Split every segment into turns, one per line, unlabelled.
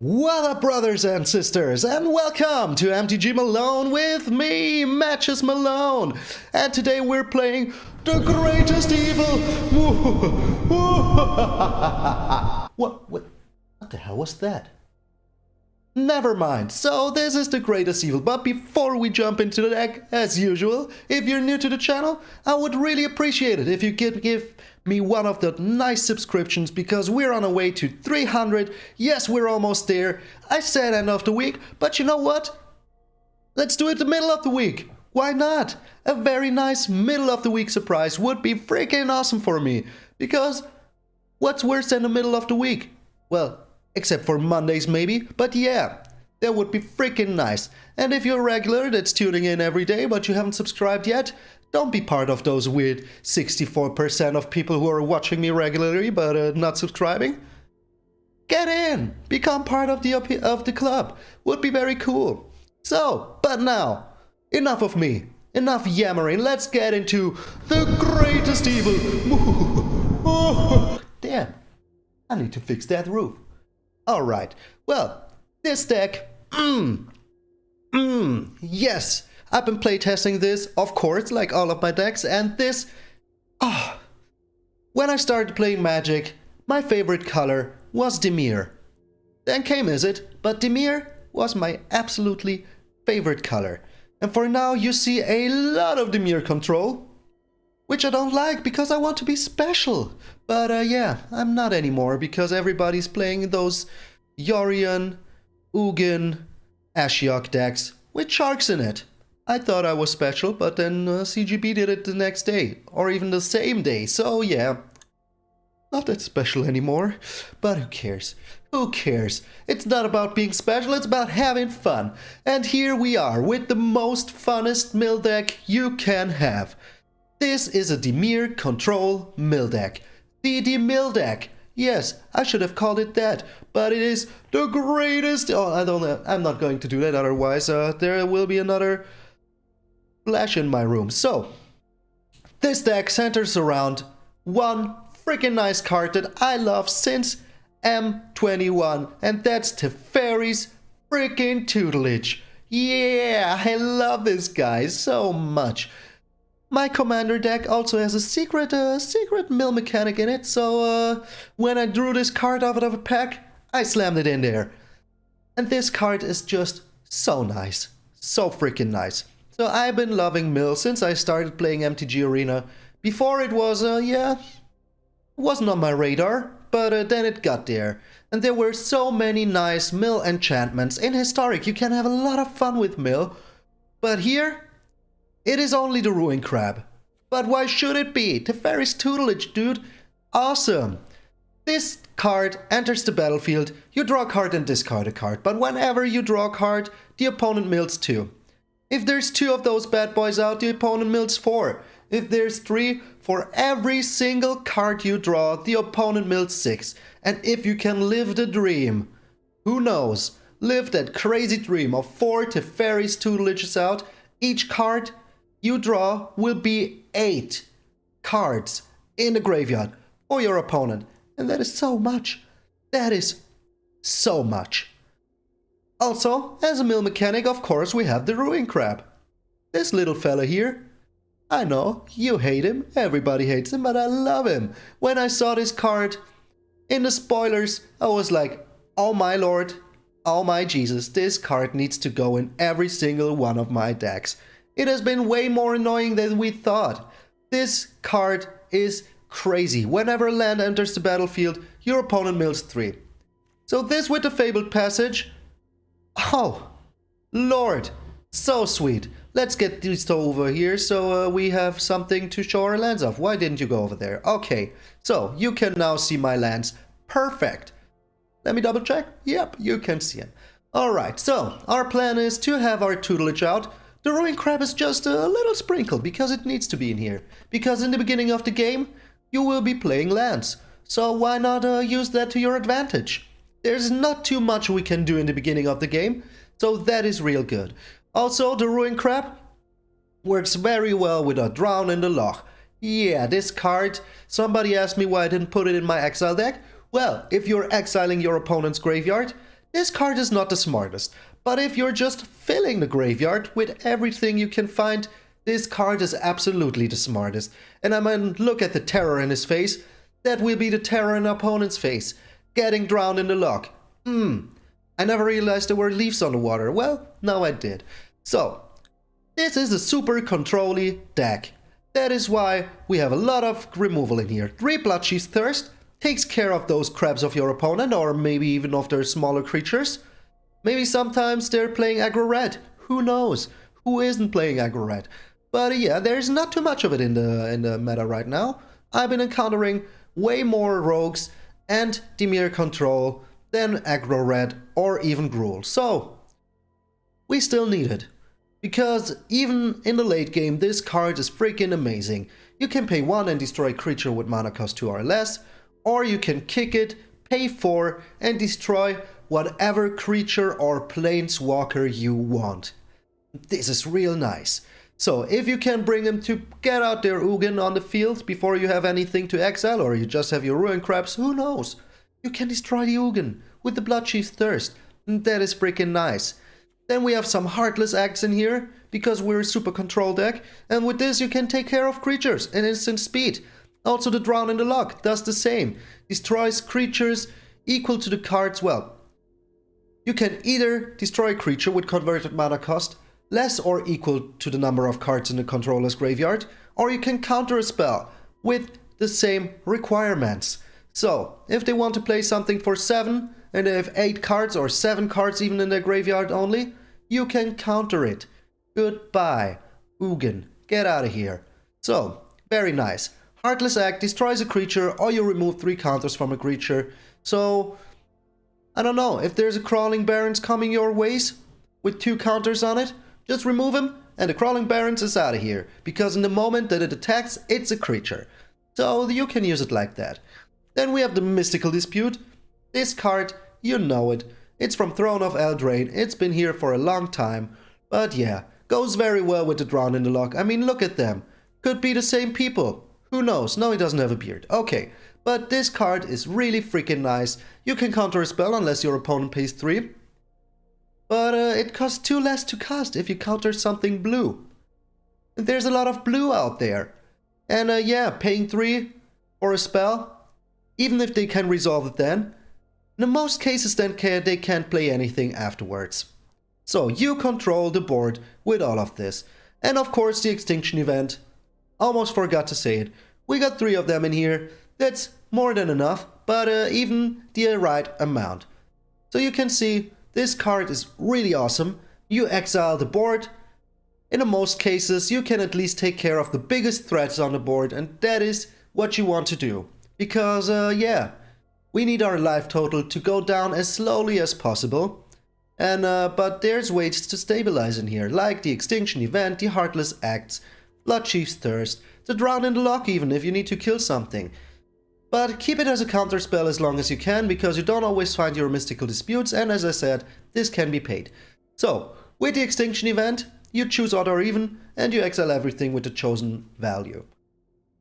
What up, brothers and sisters, and welcome to MTG Malone with me, Matches Malone. And today we're playing the greatest evil. What the hell was that? Never mind. So this is the greatest evil. But before we jump into the deck, as usual, if you're new to the channel, I would really appreciate it if you could give me one of the nice subscriptions, because we're on our way to 300. Yes, we're almost there. I said end of the week, but you know what? Let's do it the middle of the week. Why not? A very nice middle of the week surprise would be freaking awesome for me, because what's worse than the middle of the week? Well, except for Mondays maybe, but yeah, that would be freaking nice. And if you're a regular that's tuning in every day but you haven't subscribed yet, don't be part of those weird 64% of people who are watching me regularly but not subscribing. Get in! Become part of the club. Would be very cool. So, but now, enough of me. Enough yammering. Let's get into the greatest evil. Damn, I need to fix that roof. Alright, well, this deck, yes, I've been playtesting this, of course, like all of my decks, and this, when I started playing Magic, my favorite color was Dimir. Then came Izzet, but Dimir was my absolutely favorite color. And for now you see a lot of Dimir control, which I don't like because I want to be special. But yeah, I'm not anymore because everybody's playing those Yorion, Ugin, Ashiok decks with sharks in it. I thought I was special, but then CGB did it the next day, or even the same day, so yeah. Not that special anymore, but who cares? Who cares? It's not about being special, it's about having fun. And here we are with the most funnest mill deck you can have. This is a Dimir Control mill deck. The Dimir deck. Yes, I should have called it that, but it is the greatest. Oh, I don't know. I'm not going to do that, otherwise there will be another flash in my room. So, this deck centers around one freaking nice card that I love since M21, and that's Teferi's freaking tutelage. Yeah, I love this guy so much. My commander deck also has a secret mill mechanic in it, so when I drew this card out of a pack, I slammed it in there. And this card is just so nice. So freaking nice. So I've been loving mill since I started playing MTG Arena. Before it was, yeah, it wasn't on my radar, but then it got there. And there were so many nice mill enchantments. In Historic, you can have a lot of fun with mill. But here, it is only the Ruin Crab. But why should it be? Teferi's tutelage, dude. Awesome. This card enters the battlefield, you draw a card and discard a card. But whenever you draw a card, the opponent mills 2. If there's 2 of those bad boys out, the opponent mills 4. If there's 3, for every single card you draw, the opponent mills 6. And if you can live the dream, who knows, live that crazy dream of 4 Teferi's tutelages out, each card you draw will be 8 cards in the graveyard for your opponent. And that is so much. That is so much. Also, as a mill mechanic, of course, we have the Ruin Crab. This little fella here. I know, you hate him, everybody hates him, but I love him. When I saw this card in the spoilers, I was like, oh my lord, oh my Jesus, this card needs to go in every single one of my decks. It has been way more annoying than we thought. This card is crazy. Whenever land enters the battlefield, your opponent mills 3. So this with the Fabled Passage, oh, lord, so sweet. Let's get these over here so we have something to show our lands off. Why didn't you go over there? Okay, so you can now see my lands. Perfect. Let me double check. Yep, you can see them. Alright, so our plan is to have our tutelage out. The Ruin Crab is just a little sprinkle because it needs to be in here. Because in the beginning of the game, you will be playing lands. So why not use that to your advantage? There's not too much we can do in the beginning of the game, so that is real good. Also, the Ruin Crab works very well with a Drown in the Loch. Yeah, this card, somebody asked me why I didn't put it in my exile deck. Well, if you're exiling your opponent's graveyard, This card is not the smartest, but if you're just filling the graveyard with everything you can find, this card is absolutely the smartest. And I mean, look at the terror in his face. That will be the terror in the opponent's face. Getting drowned in the lock. I never realized there were leaves on the water. Well, now I did. So, this is a super control-y deck. That is why we have a lot of removal in here. 3 Bloodchief's Thirst takes care of those crabs of your opponent, or maybe even of their smaller creatures. Maybe sometimes they're playing aggro red. Who knows? Who isn't playing aggro red? But yeah, there's not too much of it in the meta right now. I've been encountering way more rogues and Dimir control than aggro red or even Gruul. So, we still need it. Because even in the late game, this card is freaking amazing. You can pay 1 and destroy a creature with mana cost 2 or less, or you can kick it, pay 4 and destroy whatever creature or planeswalker you want. This is real nice. So if you can bring him to get out their Ugin on the field before you have anything to exile, or you just have your Ruin Crabs, who knows? You can destroy the Ugin with the Bloodchief's Thirst. That is freaking nice. Then we have some Heartless Acts in here, because we're a super control deck, and with this you can take care of creatures in instant speed. Also the Drown in the Lock does the same. Destroys creatures equal to the cards, well, you can either destroy a creature with converted mana cost less or equal to the number of cards in the controller's graveyard, or you can counter a spell with the same requirements. So, if they want to play something for 7, and they have 8 cards or 7 cards even in their graveyard only, you can counter it. Goodbye, Ugin, get out of here. So, very nice. Heartless Act destroys a creature, or you remove 3 counters from a creature. So, I don't know, if there's a Crawling Barrens coming your ways with 2 counters on it, just remove him and the Crawling Barrens is out of here, because in the moment that it attacks, it's a creature. So you can use it like that. Then we have the Mystical Dispute. This card, you know it. It's from Throne of Eldraine. It's been here for a long time. But yeah, goes very well with the Drown in the Lock. I mean, look at them. Could be the same people. Who knows? No, he doesn't have a beard. Okay, but this card is really freaking nice. You can counter a spell unless your opponent pays 3. But it costs 2 less to cast if you counter something blue. And there's a lot of blue out there. And yeah, paying 3 for a spell, even if they can resolve it then, in most cases then they can't play anything afterwards. So you control the board with all of this. And of course the Extinction Event. Almost forgot to say it. We got 3 of them in here. That's more than enough, but even the right amount. So you can see this card is really awesome. You exile the board. In most cases, you can at least take care of the biggest threats on the board, and that is what you want to do. Because, yeah, we need our life total to go down as slowly as possible. And, but there's ways to stabilize in here, like the Extinction Event, the Heartless Acts, Bloodchief's Thirst, the Drown in the Lock even if you need to kill something. But keep it as a counter spell as long as you can, because you don't always find your Mystical Disputes, and as I said, this can be paid. So, with the Extinction Event, you choose odd or even, and you exile everything with the chosen value.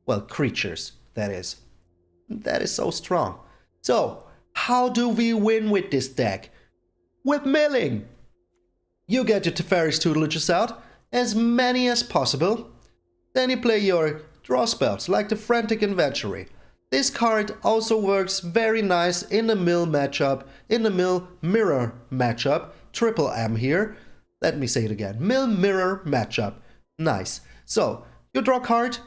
Well, creatures, that is. That is so strong. So, how do we win with this deck? With milling! You get your Teferi's Tutelages out, as many as possible. Then you play your draw spells, like the Frantic Inventory. This card also works very nice in the mill matchup, in the mill mirror matchup, triple M here. Let me say it again, mill mirror matchup. Nice. So, you draw a card,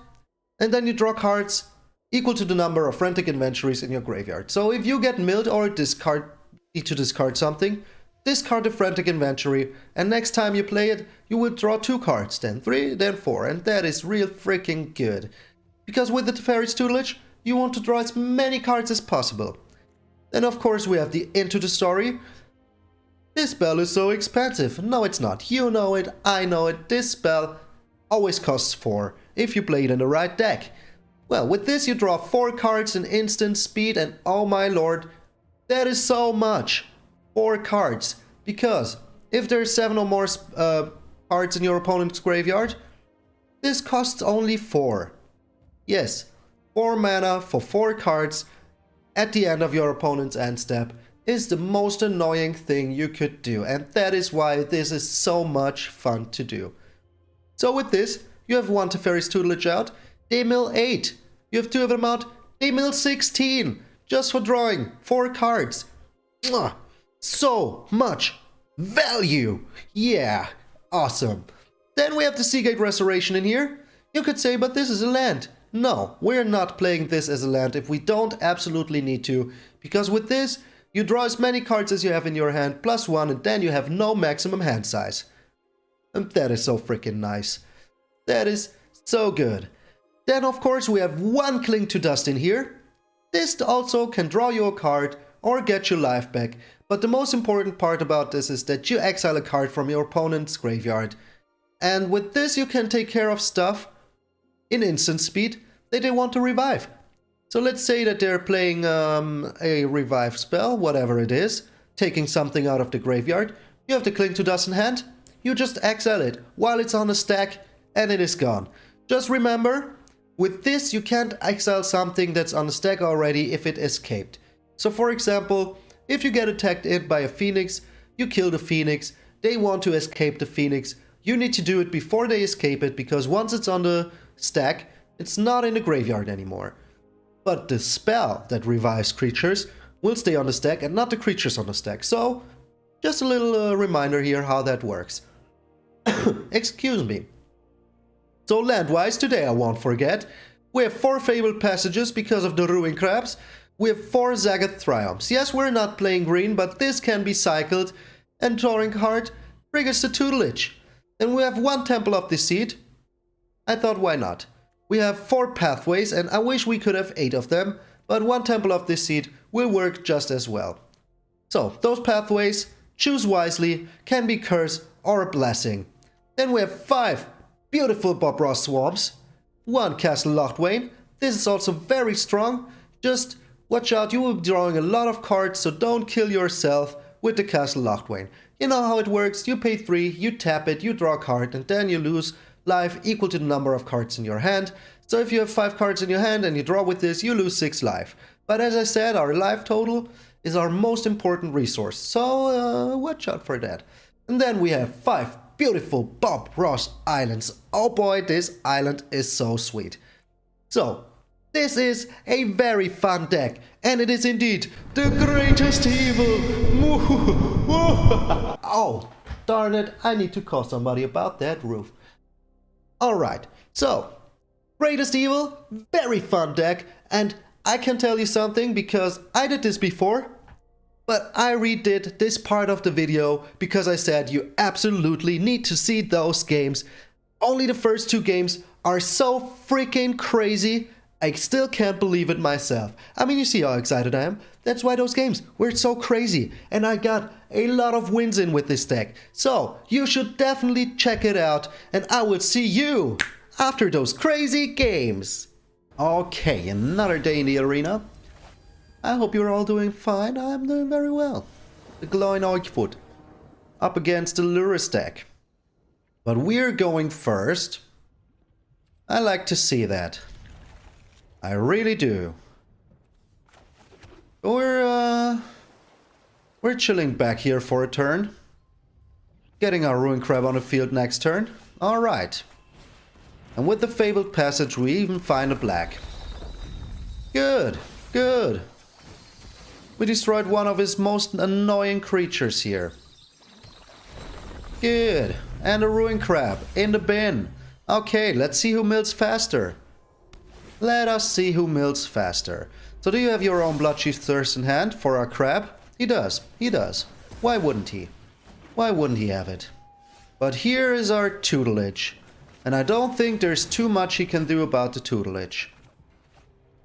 and then you draw cards equal to the number of Frantic Inventories in your graveyard. So if you get milled or need to discard something, discard the Frantic Inventory, and next time you play it, you will draw 2 cards, then 3, then 4, and that is real freaking good. Because with the Teferi's Tutelage, you want to draw as many cards as possible. Then of course we have the Into the Story. This spell is so expensive. No, it's not. You know it, I know it. This spell always costs 4 if you play it in the right deck. Well, with this you draw 4 cards in instant speed, and oh my lord, that is so much. 4 cards. Because if there's 7 or more cards in your opponent's graveyard, this costs only 4. Yes, 4 mana for 4 cards at the end of your opponent's end step. is the most annoying thing you could do, and that is why this is so much fun to do. So with this, you have one Teferi's tutelage out, they mill 8. You have 2 of them out, they mill 16, just for drawing 4 cards. Mwah! So much value! Yeah, awesome. Then we have the Seagate Restoration in here. You could say, but this is a land. No, we're not playing this as a land if we don't absolutely need to, because with this, you draw as many cards as you have in your hand, +1, and then you have no maximum hand size. And that is so freaking nice. That is so good. Then of course we have one Cling to Dust in here. This also can draw you a card or get your life back, but the most important part about this is that you exile a card from your opponent's graveyard. And with this you can take care of stuff in instant speed that they want to revive. So let's say that they're playing a revive spell, whatever it is, taking something out of the graveyard. You have the Cling to Dust in hand, you just exile it while it's on the stack and it is gone. Just remember, with this you can't exile something that's on the stack already if it escaped. So for example, if you get attacked in by a Phoenix, you kill the Phoenix, they want to escape the Phoenix, you need to do it before they escape it, because once it's on the stack, it's not in the graveyard anymore. But the spell that revives creatures will stay on the stack and not the creatures on the stack. So, just a little reminder here how that works. Excuse me. So land-wise, today I won't forget, we have 4 Fabled Passages because of the Ruin Crabs. We have 4 Zagat Triumphs. Yes, we're not playing green, but this can be cycled, and drawing card triggers the tutelage. And we have 1 Temple of Deceit. I thought, why not? We have 4 Pathways, and I wish we could have 8 of them, but 1 Temple of Deceit will work just as well. So, those Pathways, choose wisely, can be Curse or a Blessing. Then we have 5 beautiful Bob Ross Swamps, 1 Castle Lochwain. This is also very strong, just watch out, you will be drawing a lot of cards, so don't kill yourself with the Castle Lochwain. You know how it works, you pay 3, you tap it, you draw a card, and then you lose life equal to the number of cards in your hand. So if you have 5 cards in your hand and you draw with this, you lose 6 life. But as I said, our life total is our most important resource, so watch out for that. And then we have 5 beautiful Bob Ross Islands. Oh boy, this island is so sweet. So, this is a very fun deck, and it is indeed the greatest evil. Oh, darn it, I need to call somebody about that roof. Alright, so, greatest evil, very fun deck, and I can tell you something because I did this before, but I redid this part of the video because I said you absolutely need to see those games. Only the first 2 games are so freaking crazy, I still can't believe it myself. I mean, you see how excited I am? That's why those games were so crazy, and I got a lot of wins in with this deck. So, you should definitely check it out, and I will see you after those crazy games. Okay, another day in the arena. I hope you're all doing fine. I'm doing very well. The Glowing Oikfoot up against the Lurus deck. But we're going first. I like to see that. I really do. We're chilling back here for a turn. Getting our Ruin Crab on the field next turn. Alright. And with the Fabled Passage we even find a black. Good, good. We destroyed one of his most annoying creatures here. Good. And a Ruin Crab in the bin. Okay, let's see who mills faster. Let us see who mills faster. So do you have your own Bloodchief Thirst in hand for our crab? He does. He does. Why wouldn't he? Why wouldn't he have it? But here is our tutelage. And I don't think there's too much he can do about the tutelage.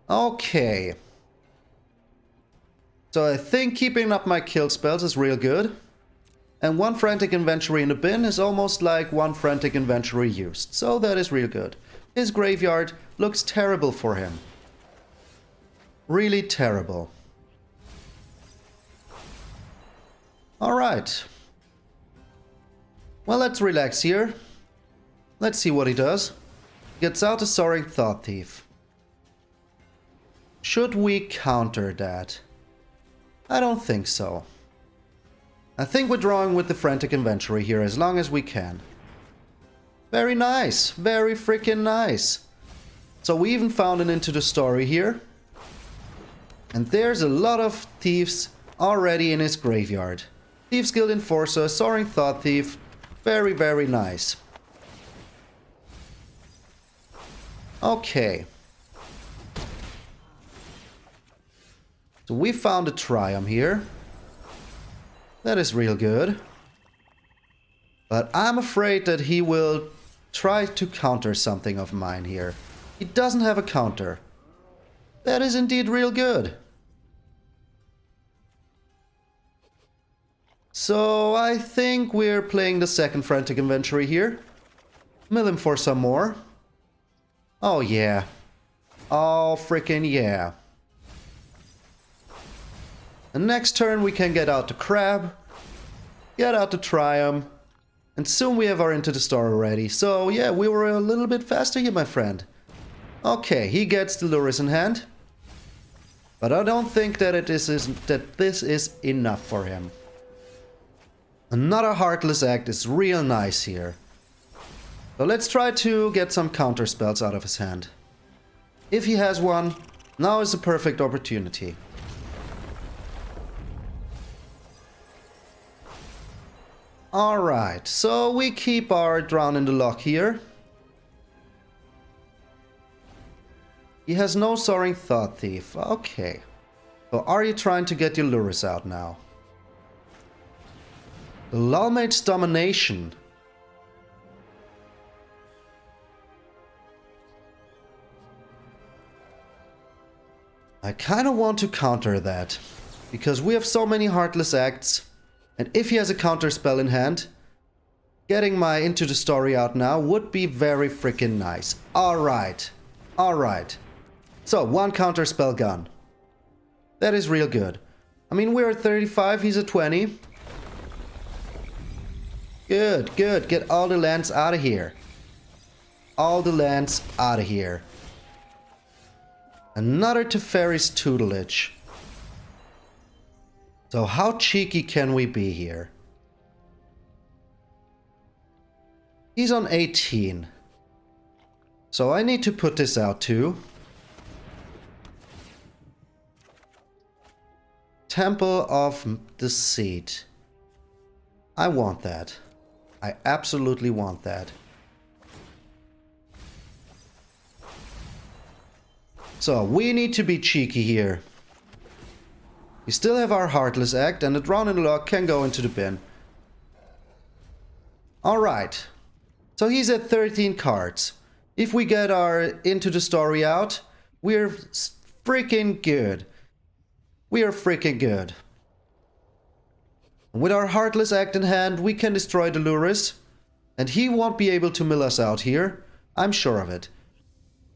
Okay. So I think keeping up my kill spells is real good. And 1 Frantic Inventory in the bin is almost like 1 Frantic Inventory used. So that is real good. His graveyard looks terrible for him. Really terrible. Alright. Well, let's relax here. Let's see what he does. Gets out a Soaring Thought Thief. Should we counter that? I don't think so. I think we're drawing with the Frantic Inventory here as long as we can. Very nice. Very freaking nice. So we even found an Into the Story here. And there's a lot of thieves already in his graveyard. Thieves Guild Enforcer, Soaring Thought Thief. Very, very nice. Okay. So we found a Triumph here. That is real good. But I'm afraid that he will try to counter something of mine here. He doesn't have a counter. That is indeed real good. So I think we're playing the second Frantic Inventory here. Mill him for some more. Oh yeah. Oh freaking yeah. And next turn we can get out the Crab, get out the Triumph, and soon we have our Into the Story ready. So yeah, we were a little bit faster here, my friend. Okay, he gets the Lurrus in hand. But I don't think that this is enough for him. Another Heartless Act is real nice here. So let's try to get some counter spells out of his hand. If he has one, now is the perfect opportunity. Alright, so we keep our Drown in the Loch here. He has no Soaring Thought Thief. Okay. So are you trying to get your Lurrus out now? The Lullmage's Domination. I kind of want to counter that. Because we have so many Heartless Acts. And if he has a counter spell in hand, getting my Into the Story out now would be very freaking nice. Alright. Alright. So, one counter spell gone. That is real good. I mean, we're at 35, he's at 20. Good, good. Get all the lands out of here. All the lands out of here. Another Teferi's Tutelage. So how cheeky can we be here? He's on 18. So I need to put this out too. Temple of Deceit. I want that. I absolutely want that. So we need to be cheeky here. We still have our Heartless Act, and the Drown in the Loch can go into the bin. Alright. So he's at 13 cards. If we get our Into the Story out, we're freaking good. We are freaking good. With our Heartless Act in hand, we can destroy the Lurrus. And he won't be able to mill us out here. I'm sure of it.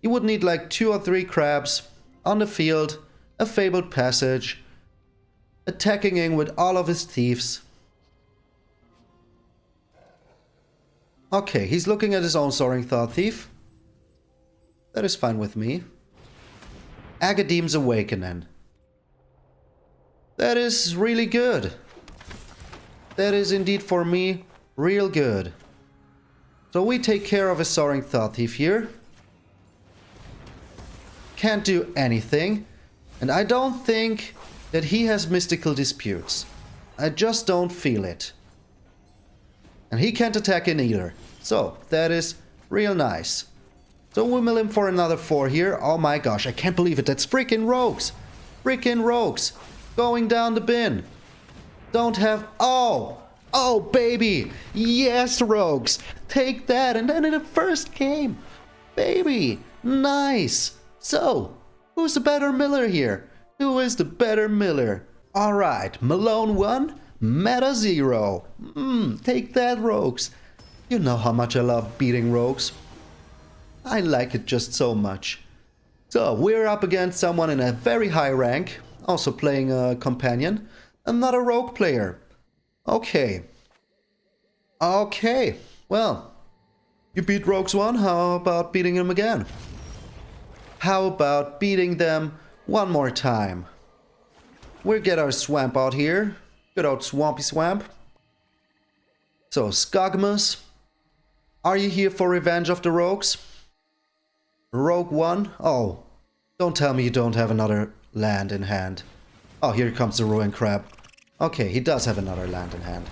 He would need like 2 or 3 crabs on the field, a Fabled Passage, attacking in with all of his thieves. Okay, he's looking at his own Soaring Thought Thief. That is fine with me. Agadeem's Awakening. That is really good. That is indeed for me real good. So we take care of his Soaring Thought Thief here. Can't do anything. And I don't think that he has Mystical Disputes. I just don't feel it. And he can't attack in either. So, that is real nice. So we mill him for another 4 here. Oh my gosh, I can't believe it. That's freaking Rogues. Freaking Rogues. Going down the bin. Don't have... Oh! Oh, baby! Yes, Rogues! Take that, and then in the first game! Baby! Nice! So, who's the better miller here? Who is the better miller? Alright, Malone 1, Meta 0. Take that, Rogues. You know how much I love beating Rogues. I like it just so much. So, we're up against someone in a very high rank, also playing a companion, another rogue player. Okay. Okay, well, you beat Rogues 1, how about beating them again? How about beating them one more time? we'll get our swamp out here. Good old swampy swamp. So, Skogmas, are you here for Revenge of the Rogues? Rogue 1? Oh, don't tell me you don't have another land in hand. Oh, here comes the Ruin Crab. Okay, he does have another land in hand.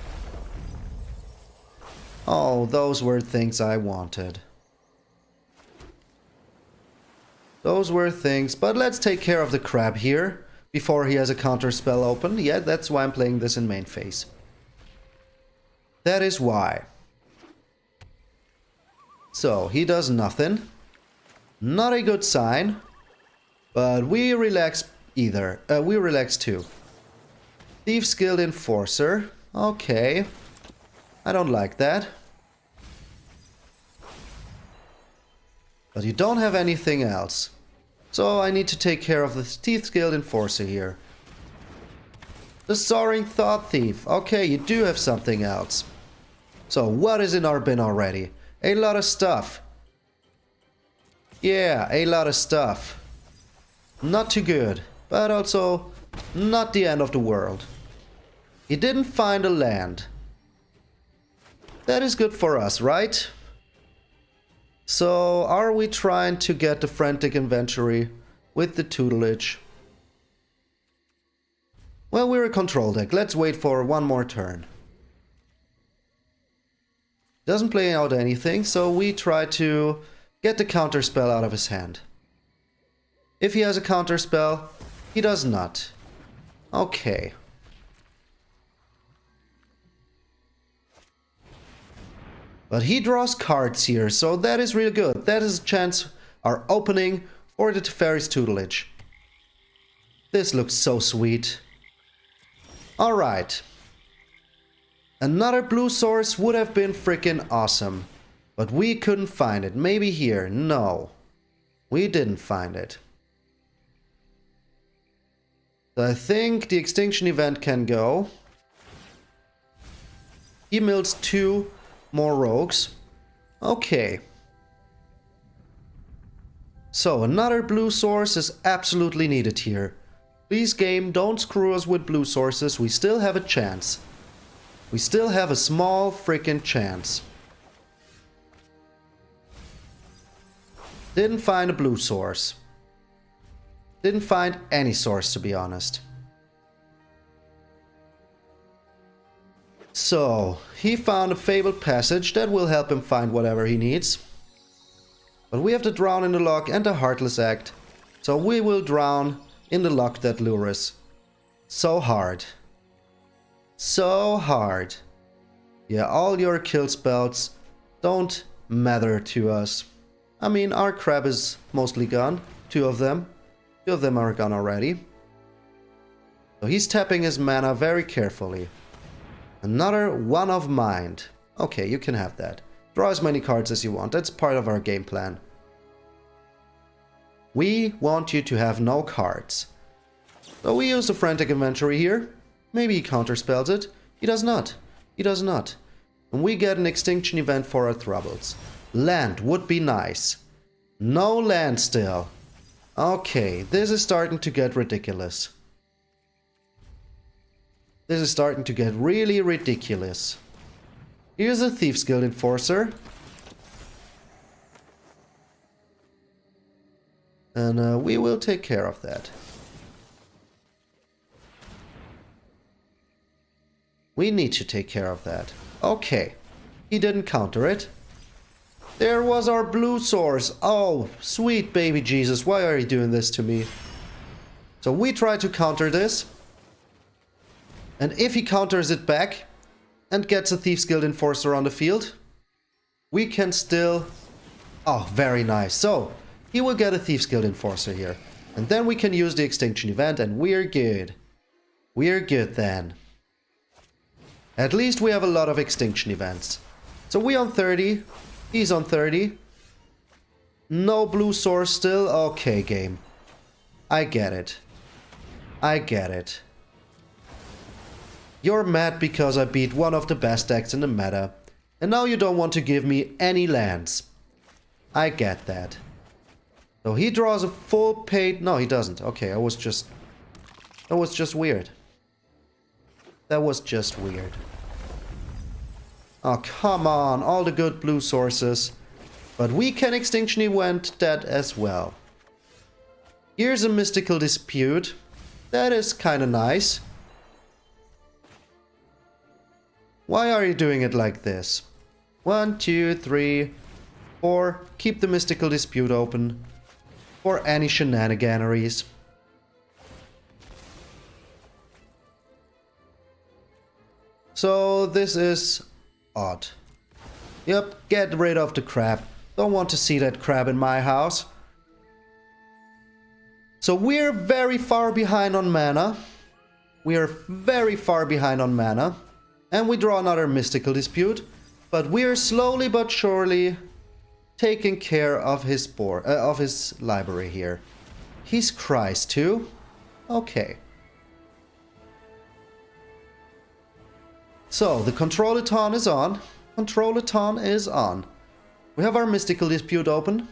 Oh, those were things I wanted. Those were things, but let's take care of the crab here before he has a counter spell open. Yeah, that's why I'm playing this in main phase. That is why. So, he does nothing. Not a good sign. But we relax either. We relax too. Thieves Guild Enforcer. Okay. I don't like that. But you don't have anything else. So I need to take care of the Thieves Guild Enforcer here. The Soaring Thought Thief. Okay, you do have something else. So what is in our bin already? A lot of stuff. Yeah, a lot of stuff. Not too good, but also not the end of the world. He didn't find a land. That is good for us, right? So, are we trying to get the Frantic Inventory with the tutelage? Well, we're a control deck. Let's wait for one more turn. Doesn't play out anything, so we try to get the counter spell out of his hand. If he has a counter spell, he does not. Okay. But he draws cards here, so that is really good. That is a chance our opening for the Teferi's tutelage. This looks so sweet. Alright. Another blue source would have been freaking awesome. But we couldn't find it. Maybe here. No. We didn't find it. So I think the extinction event can go. He mills 2 more rogues. Okay. So another blue source is absolutely needed here. Please game, don't screw us with blue sources. We still have a chance. We still have a small freaking chance. Didn't find a blue source. Didn't find any source, to be honest. So, he found a fabled passage that will help him find whatever he needs. But we have the Drown in the Lock and the Heartless Act. So we will drown in the lock that lures. So hard. So hard. Yeah, all your kill spells don't matter to us. I mean, our crab is mostly gone. 2 of them. 2 of them are gone already. So he's tapping his mana very carefully. Another One of Mind. Okay, you can have that. Draw as many cards as you want. That's part of our game plan. We want you to have no cards. So we use the Frantic Inventory here. Maybe he counterspells it. He does not. He does not. And we get an extinction event for our troubles. Land would be nice. No land still. Okay, this is starting to get ridiculous. This is starting to get really ridiculous. Here's a Thieves Guild Enforcer. And we will take care of that. We need to take care of that. Okay. He didn't counter it. There was our blue source. Oh, sweet baby Jesus. Why are you doing this to me? So we try to counter this. And if he counters it back and gets a Thieves Guild Enforcer on the field, we can still... Oh, very nice. So, he will get a Thieves Guild Enforcer here. And then we can use the Extinction event and we're good. We're good then. At least we have a lot of Extinction events. So we on 30. He's on 30. No blue source still. Okay, game. I get it. I get it. You're mad because I beat one of the best decks in the meta. And now you don't want to give me any lands. I get that. So he draws a full paid... No, he doesn't. Okay, I was just That was just weird. That was just weird. Oh, come on. All the good blue sources. But we can Extinction Event that as well. Here's a Mystical Dispute. That is kind of nice. Why are you doing it like this? 1, 2, 3, 4. Keep the Mystical Dispute open. For any shenaniganeries. So this is odd. Yep, get rid of the crab. Don't want to see that crab in my house. So we're very far behind on mana. We are very far behind on mana. And we draw another Mystical Dispute. But we're slowly but surely taking care of his board, of his library here. He's Christ too? Okay. So, the Controlathon is on. Controlathon is on. We have our Mystical Dispute open,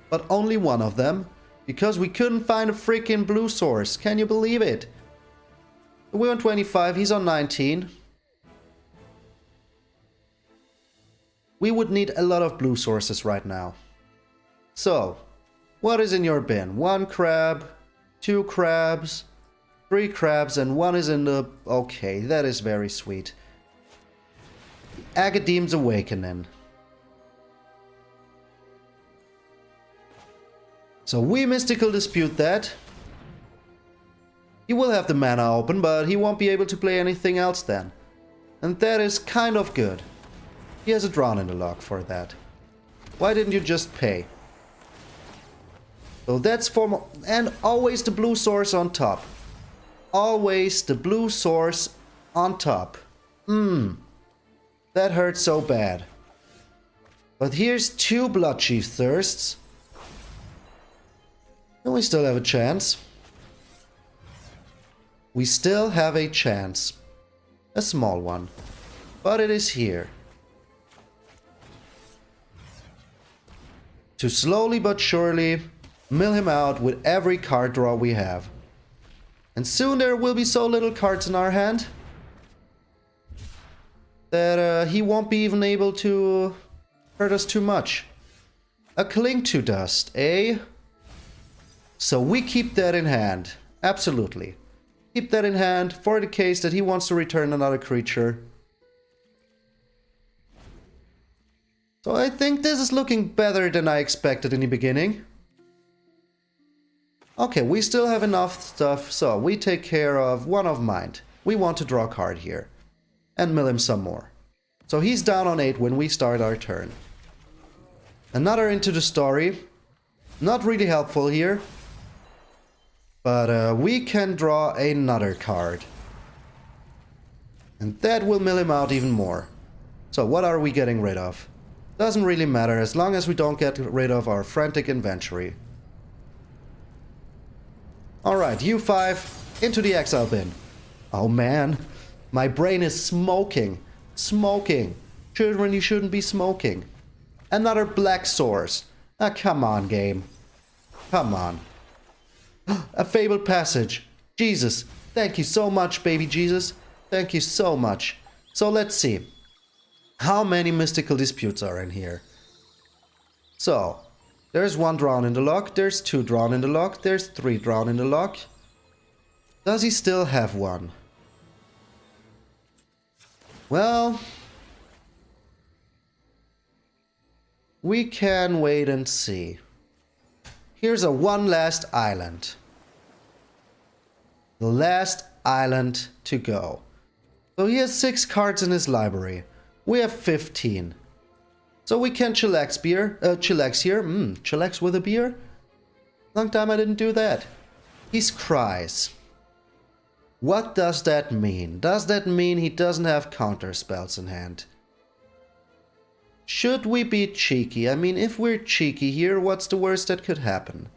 but only one of them, because we couldn't find a freaking blue source. Can you believe it? We're on 25, he's on 19. We would need a lot of blue sources right now. So, what is in your bin? 1 crab, 2 crabs, 3 crabs, and 1 is in the... Okay, that is very sweet. Agadeem's Awakening. So we Mystical Dispute that. He will have the mana open, but he won't be able to play anything else then. And that is kind of good. He has a Drawn in the Log for that. Why didn't you just pay? So that's for... And always the blue source on top. Always the blue source on top. That hurts so bad. But here's 2 Bloodchief Thirsts. And we still have a chance. We still have a chance. A small one. But it is here. To slowly but surely mill him out with every card draw we have. And soon there will be so little cards in our hand that he won't be even able to hurt us too much. A Cling to Dust, eh? So we keep that in hand. Absolutely. Keep that in hand for the case that he wants to return another creature. So I think this is looking better than I expected in the beginning. Okay, we still have enough stuff, so we take care of one of Mind. We want to draw a card here. And mill him some more. So he's down on 8 when we start our turn. Another Into the Story. Not really helpful here. But we can draw another card. And that will mill him out even more. So what are we getting rid of? Doesn't really matter as long as we don't get rid of our Frantic Inventory. Alright, U5 into the exile bin. Oh man, my brain is smoking. Smoking. Children, you shouldn't be smoking. Another black source. Ah, come on, game. Come on. A Fabled Passage. Jesus, thank you so much, baby Jesus. Thank you so much. So let's see. How many Mystical Disputes are in here? So, there's 1 Drawn in the Log, there's 2 Drawn in the Log, there's 3 Drawn in the Log. Does he still have 1? Well, we can wait and see. Here's a 1 last island. The last island to go. So he has 6 cards in his library. We have 15. So we can chillax here. Chillax with a beer? Long time I didn't do that. He's Cries. What does that mean? Does that mean he doesn't have counter spells in hand? Should we be cheeky? I mean, if we're cheeky here, what's the worst that could happen?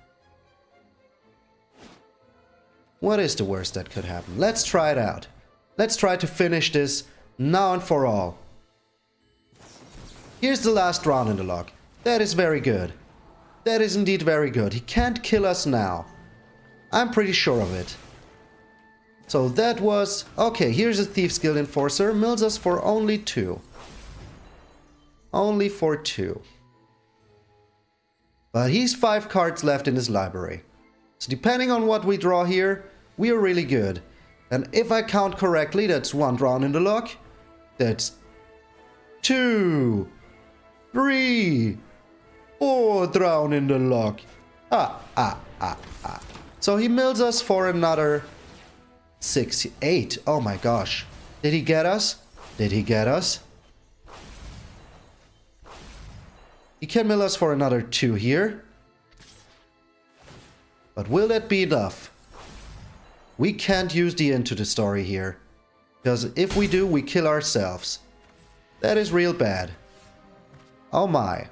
What is the worst that could happen? Let's try it out. Let's try to finish this now and for all. Here's the last Drawn in the Log. That is very good. That is indeed very good. He can't kill us now. I'm pretty sure of it. So that was... Okay, here's a Thief's Guild Enforcer. Mills us for only 2. Only for 2. But he's 5 cards left in his library. So depending on what we draw here, we are really good. And if I count correctly, that's 1 drawn in the lock. That's 2, 3, 4 drawn in the lock. So he mills us for another 6, 8. Oh my gosh. Did he get us? Did he get us? He can mill us for another 2 here. But will that be enough? We can't use the end to the story here. Because if we do, we kill ourselves. That is real bad. Oh my.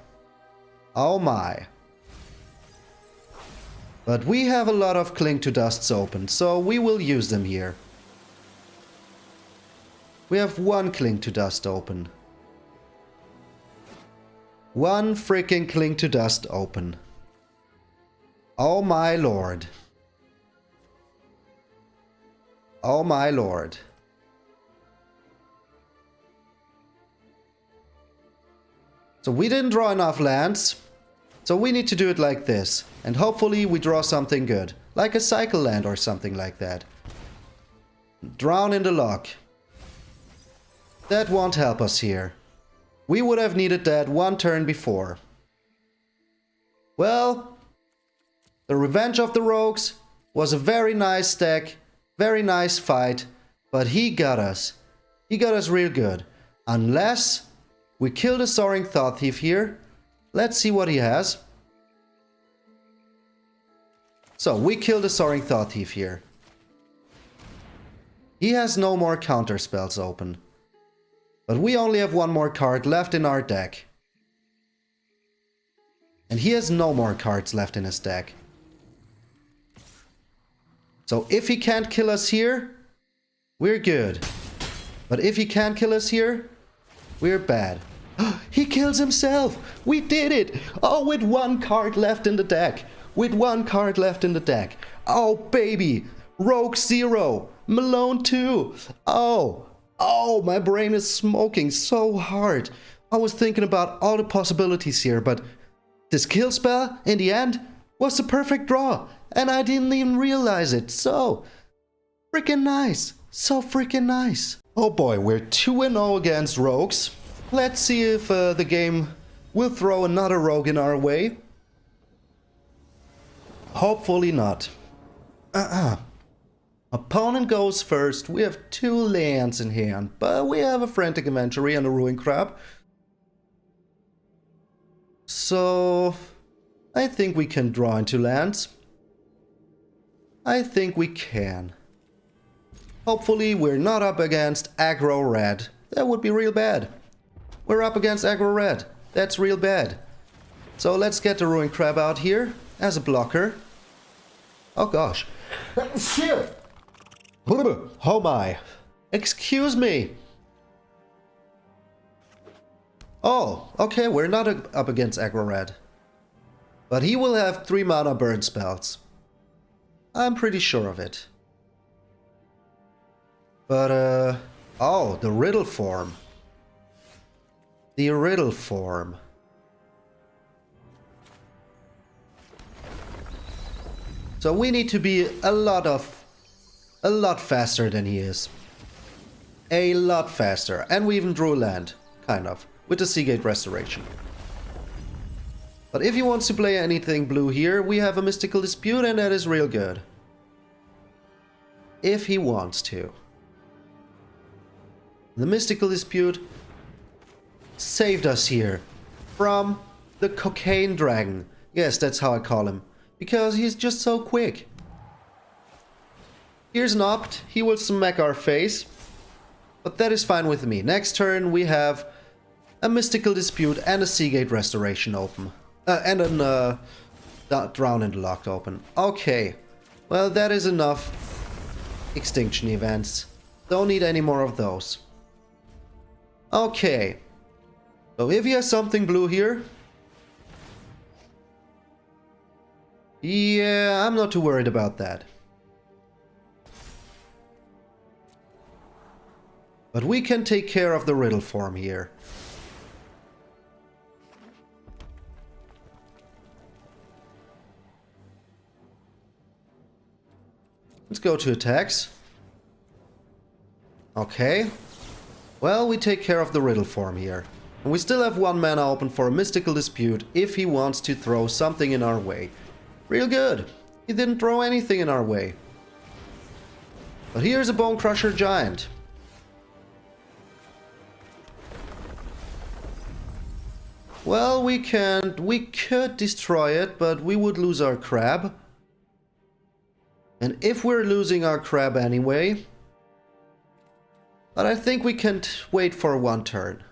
Oh my. But we have a lot of Cling to Dusts open, so we will use them here. We have 1 Cling to Dust open. 1 freaking Cling to Dust open. Oh my lord. Oh my lord. So we didn't draw enough lands. So we need to do it like this. And hopefully we draw something good. Like a cycle land or something like that. Drown in the lock. That won't help us here. We would have needed that 1 turn before. Well, the Revenge of the Rogues was a very nice deck. Very nice fight. But he got us. He got us real good. Unless we kill the Soaring Thought Thief here. Let's see what he has. So, we kill the Soaring Thought Thief here. He has no more counter spells open. But we only have 1 more card left in our deck. And he has no more cards left in his deck. So, if he can't kill us here, we're good. But if he can't kill us here, we're bad. He kills himself! We did it! Oh, with 1 card left in the deck. With 1 card left in the deck. Oh, baby! Rogue 0! Malone 2! Oh! Oh, my brain is smoking so hard. I was thinking about all the possibilities here, but this kill spell, in the end, was the perfect draw. And I didn't even realize it. So freaking nice. So freaking nice. Oh boy, we're 2-0 against rogues. Let's see if the game will throw another rogue in our way. Hopefully not. Opponent goes first. We have 2 lands in hand, but we have a Frantic Inventory and a Ruin Crab. So I think we can draw into lands. I think we can. Hopefully we're not up against aggro red. That would be real bad. We're up against aggro red. That's real bad. So let's get the Ruin Crab out here as a blocker. Oh gosh. Oh my. Excuse me. Oh, okay, we're not up against aggro red. But he will have 3 mana burn spells. I'm pretty sure of it. But, oh, the Riddle form. The Riddle form. So we need to be a lot faster than he is. A lot faster. And we even drew a land, kind of, with the Seagate Restoration. But if he wants to play anything blue here, we have a Mystical Dispute, and that is real good. If he wants to. The Mystical Dispute saved us here from the Cocaine Dragon. Yes, that's how I call him. Because he's just so quick. Here's an Opt. He will smack our face. But that is fine with me. Next turn we have a Mystical Dispute and a Seagate Restoration open. And an Drown in the Locked open. Okay. Well, that is enough extinction events. Don't need any more of those. Okay. So if he has something blue here... yeah, I'm not too worried about that. But we can take care of the riddle form here. Let's go to attacks. Okay. Well, we take care of the riddle form here. And we still have 1 mana open for a Mystical Dispute if he wants to throw something in our way. Real good. He didn't throw anything in our way. But here's a Bone Crusher Giant. Well, we could destroy it, but we would lose our crab. And if we're losing our crab anyway... But I think we can wait for 1 turn.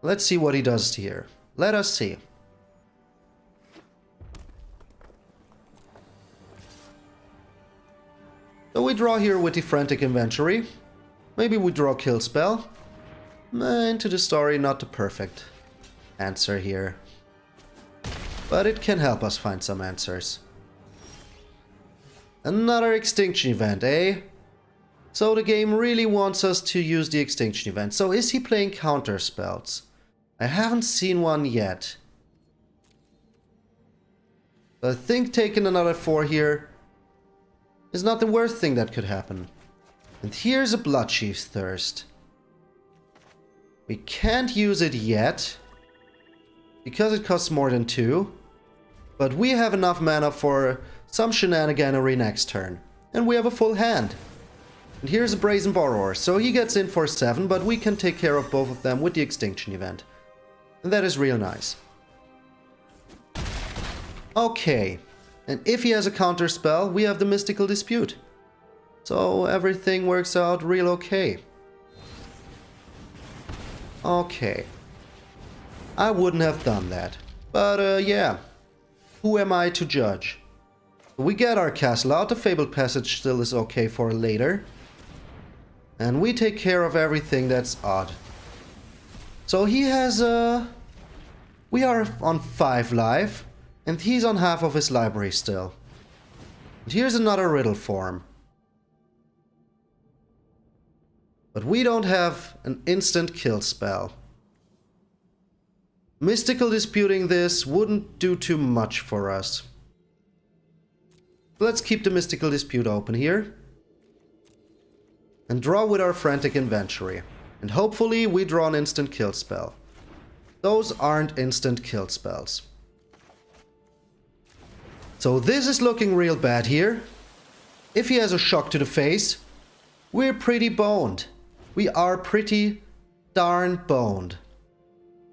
Let's see what he does here. Let us see. So we draw here with the Frantic Inventory. Maybe we draw Kill Spell. Into the story, not the perfect answer here. But it can help us find some answers. Another Extinction Event, eh? So the game really wants us to use the Extinction Event. So is he playing counter spells? I haven't seen one yet. I think taking another 4 here is not the worst thing that could happen. And here's a Bloodchief's Thirst. We can't use it yet, because it costs more than 2. But we have enough mana for some shenaniganery next turn. And we have a full hand. And here's a Brazen Borrower, so he gets in for 7, but we can take care of both of them with the Extinction Event. And that is real nice. Okay, and if he has a counter spell, we have the Mystical Dispute. So everything works out real okay. Okay. I wouldn't have done that. But yeah, who am I to judge? We get our castle out, the Fabled Passage still is okay for later. And we take care of everything that's odd. So he has we are on 5 life, and he's on half of his library still. And here's another riddle form. But we don't have an instant kill spell. Mystical Disputing this wouldn't do too much for us. Let's keep the Mystical Dispute open here. And draw with our Frantic Inventory. And hopefully we draw an instant kill spell. Those aren't instant kill spells. So this is looking real bad here. If he has a Shock to the Face, we're pretty boned. We are pretty darn boned.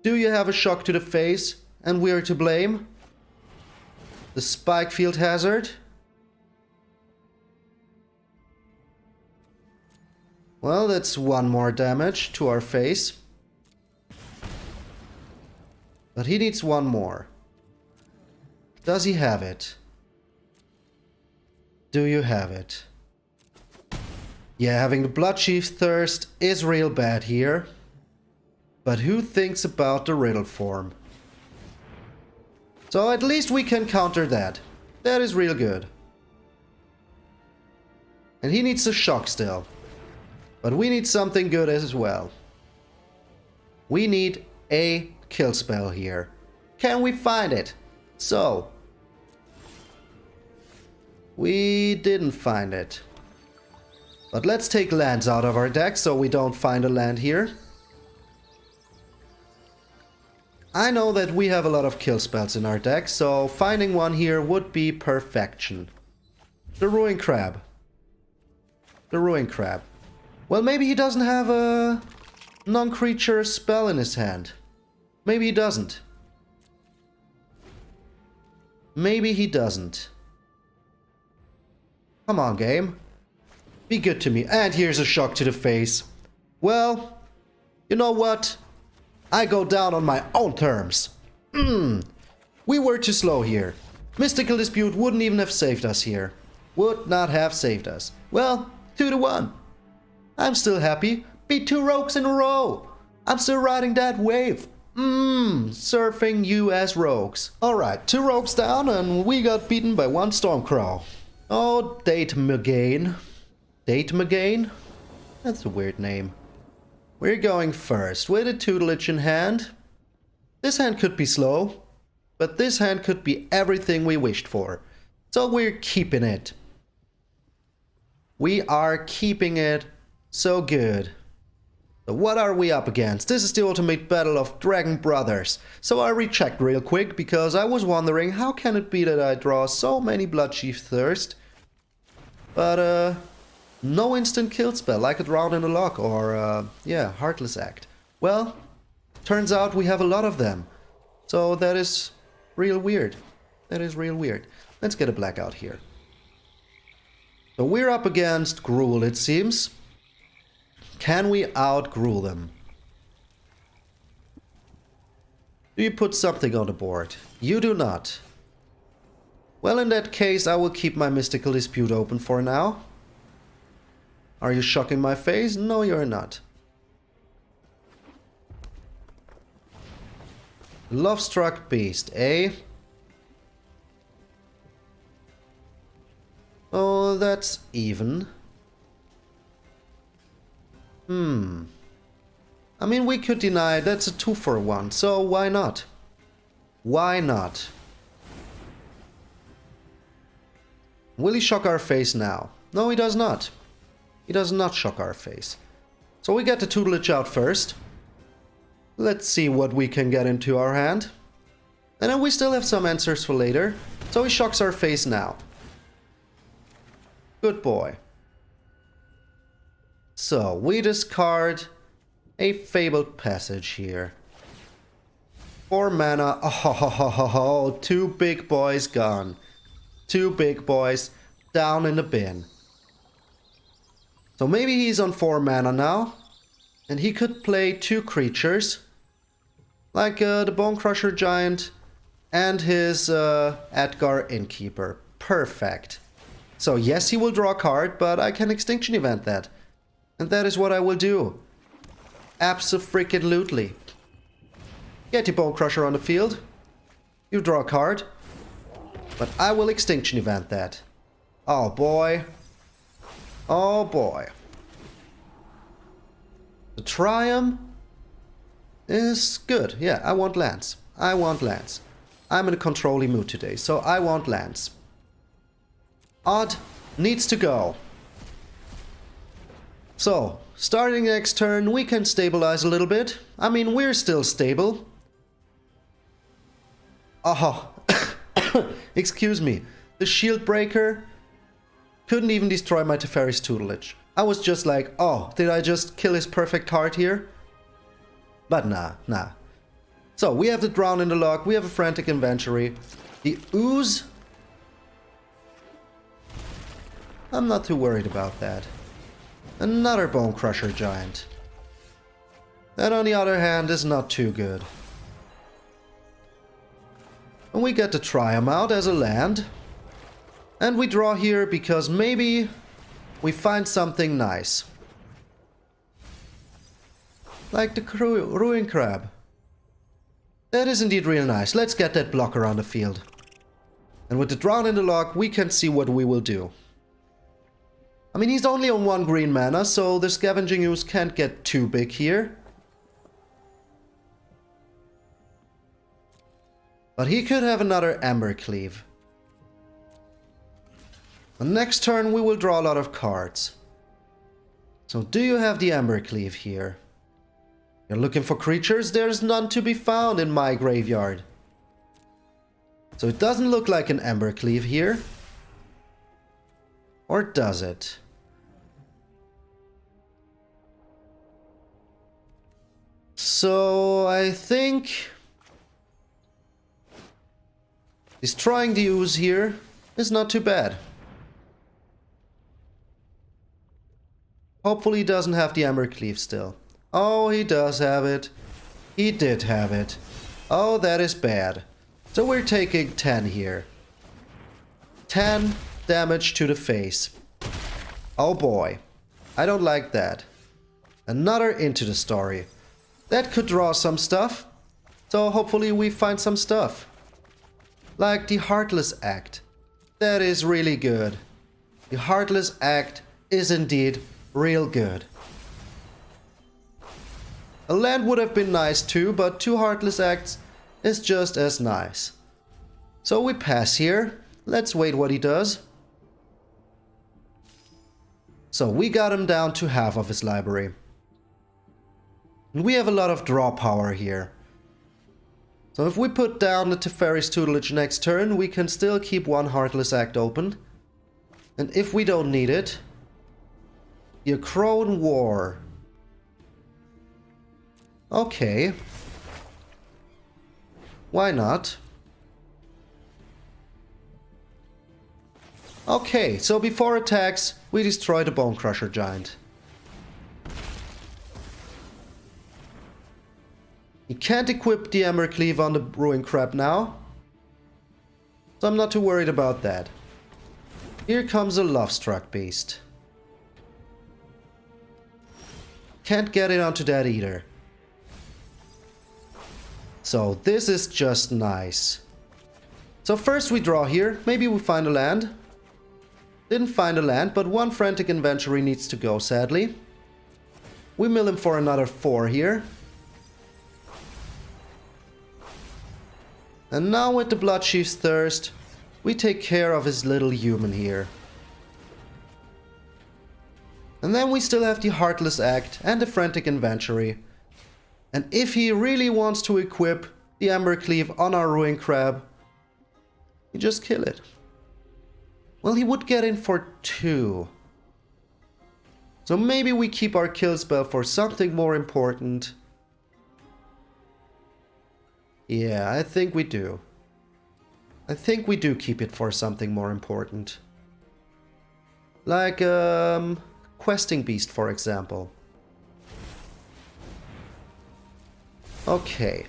Do you have a Shock to the Face and we're to blame? The Spikefield Hazard? Well, that's 1 more damage to our face. But he needs 1 more. Does he have it? Do you have it? Yeah, having the Bloodchief's Thirst is real bad here. But who thinks about the riddle form? So at least we can counter that. That is real good. And he needs a shock still. But we need something good as well. We need a kill spell here. Can we find it? So, we didn't find it. But let's take lands out of our deck so we don't find a land here. I know that we have a lot of kill spells in our deck, so finding one here would be perfection. The Ruin Crab. The Ruin Crab. Well, maybe he doesn't have a non-creature spell in his hand. Maybe he doesn't. Maybe he doesn't. Come on, game. Be good to me. And here's a shock to the face. Well, you know what? I go down on my own terms. We were too slow here. Mystical Dispute wouldn't even have saved us here. Would not have saved us. Well, 2-1. I'm still happy. Beat 2 rogues in a row. I'm still riding that wave. Surfing you as rogues. Alright, 2 rogues down and we got beaten by 1 Stormcrow. Oh, Date Magain. Date Magain? That's a weird name. We're going first with a tutelage in hand. This hand could be slow, but this hand could be everything we wished for. So we're keeping it. We are keeping it so good. So what are we up against? This is the ultimate battle of Dragon Brothers. So I rechecked real quick because I was wondering how can it be that I draw so many Bloodchief Thirst, but no instant kill spell like a Drown in the Lock or yeah, Heartless Act. Well, turns out we have a lot of them. So that is real weird. That is real weird. Let's get a blackout here. So we're up against Gruul, it seems. Can we out-Gruul them? Do you put something on the board? You do not. Well, in that case, I will keep my Mystical Dispute open for now. Are you shocking my face? No, you're not. Love-struck Beast, eh? Oh, that's even. I mean, we could deny that's a 2-for-1, so why not? Why not? Will he shock our face now? No, he does not. He does not shock our face. So we get the tutelage out first. Let's see what we can get into our hand. And then we still have some answers for later. So he shocks our face now. Good boy. So we discard a Fabled Passage here. 4 mana. Oh, 2 big boys gone. 2 big boys down in the bin. So maybe he's on 4 mana now. And he could play 2 creatures. Like the Bone Crusher Giant and his Adgar Innkeeper. Perfect. So yes, he will draw a card, but I can Extinction Event that. And that is what I will do. Abso-freaking-lutely. Get your Bone Crusher on the field. You draw a card. But I will Extinction Event that. Oh boy. Oh boy. The Triumph is good. Yeah, I want lands. I want lands. I'm in a control-y mood today, so I want lands. Odd needs to go. So, starting next turn, we can stabilize a little bit. I mean, we're still stable. Oh, excuse me. The Shield Breaker couldn't even destroy my Teferi's tutelage. I was just like, oh, did I just kill his perfect card here? But nah. So, we have the Drown in the Lock, we have a Frantic Inventory. The Ooze, I'm not too worried about that. Another Bone Crusher Giant. That, on the other hand, is not too good. And we get the Triumph out as a land. And we draw here because maybe we find something nice. Like the Ruin Crab. That is indeed real nice. Let's get that blocker on the field. And with the Drown in the Lock, we can see what we will do. I mean, he's only on 1 green mana, so the Scavenging Ooze can't get too big here. But he could have another Embercleave. And next turn we will draw a lot of cards. So do you have the Embercleave here? You're looking for creatures? There's none to be found in my graveyard. So it doesn't look like an Embercleave here. Or does it? So I think destroying the Ooze here is not too bad. Hopefully he doesn't have the Embercleave still. Oh, he does have it. He did have it. Oh, that is bad. So we're taking 10 here. 10 damage to the face. Oh boy. I don't like that. Another Into the Story. That could draw some stuff. So hopefully we find some stuff. Like the Heartless Act. That is really good. The Heartless Act is indeed real good. A land would have been nice too, but 2 Heartless Acts is just as nice. So we pass here. Let's wait what he does. So we got him down to half of his library. And we have a lot of draw power here. So if we put down the Teferi's Tutelage next turn, we can still keep 1 Heartless Act open. And if we don't need it, the Crone War. Okay. Why not? Okay, so before attacks, we destroy the Bone Crusher Giant. You can't equip the Embercleave on the Ruin Crab now, so I'm not too worried about that. Here comes a Lovestruck Beast. Can't get it onto that either. So this is just nice. So first we draw here, maybe we find a land. Didn't find a land, but 1 Frantic Inventory needs to go, sadly. We mill him for another 4 here. And now with the Bloodchief's Thirst, we take care of his little human here. And then we still have the Heartless Act and the Frantic Inventory. And if he really wants to equip the Embercleave on our Ruin Crab, you just kill it. Well, he would get in for 2. So maybe we keep our kill spell for something more important. Yeah, I think we do. I think we do keep it for something more important. Like, Questing Beast, for example. Okay.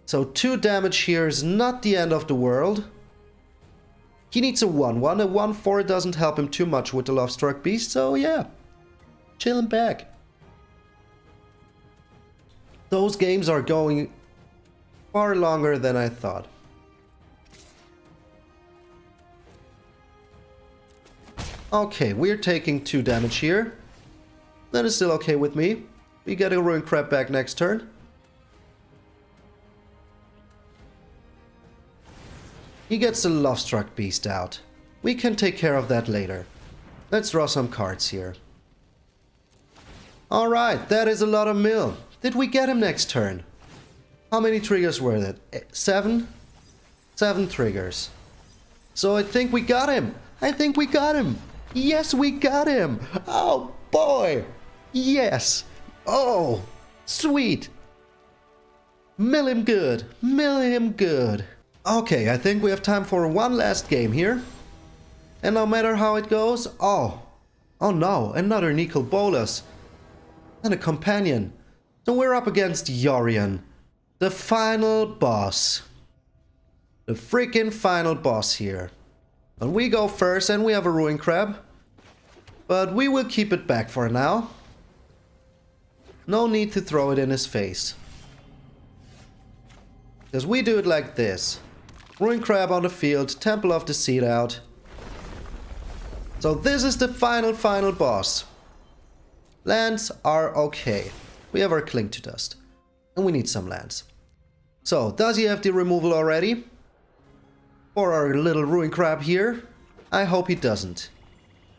So 2 damage here is not the end of the world. He needs a 1-1. A 1-4 doesn't help him too much with the Lovestruck Beast, so yeah. Chill him back. Those games are going far longer than I thought. Okay, we're taking 2 damage here. That is still okay with me. We get a Ruin Crab back next turn. He gets the Lovestruck Beast out. We can take care of that later. Let's draw some cards here. Alright, that is a lot of mill. Did we get him next turn? How many triggers were that? 7? 7 triggers. So I think we got him. I think we got him. Yes, we got him. Oh boy. Yes. Oh, sweet. Mill him good. Mill him good. Okay, I think we have time for one last game here. And no matter how it goes... Oh no, another Nicol Bolas. And a companion. So we're up against Yorion. The final boss. The freaking final boss here. And we go first and we have a Ruin Crab. But we will keep it back for now. No need to throw it in his face. Because we do it like this. Ruin Crab on the field, Temple of the Seed out. So this is the final boss. Lands are okay. We have our Cling to Dust. And we need some lands. So, does he have the removal already? For our little Ruin Crab here? I hope he doesn't.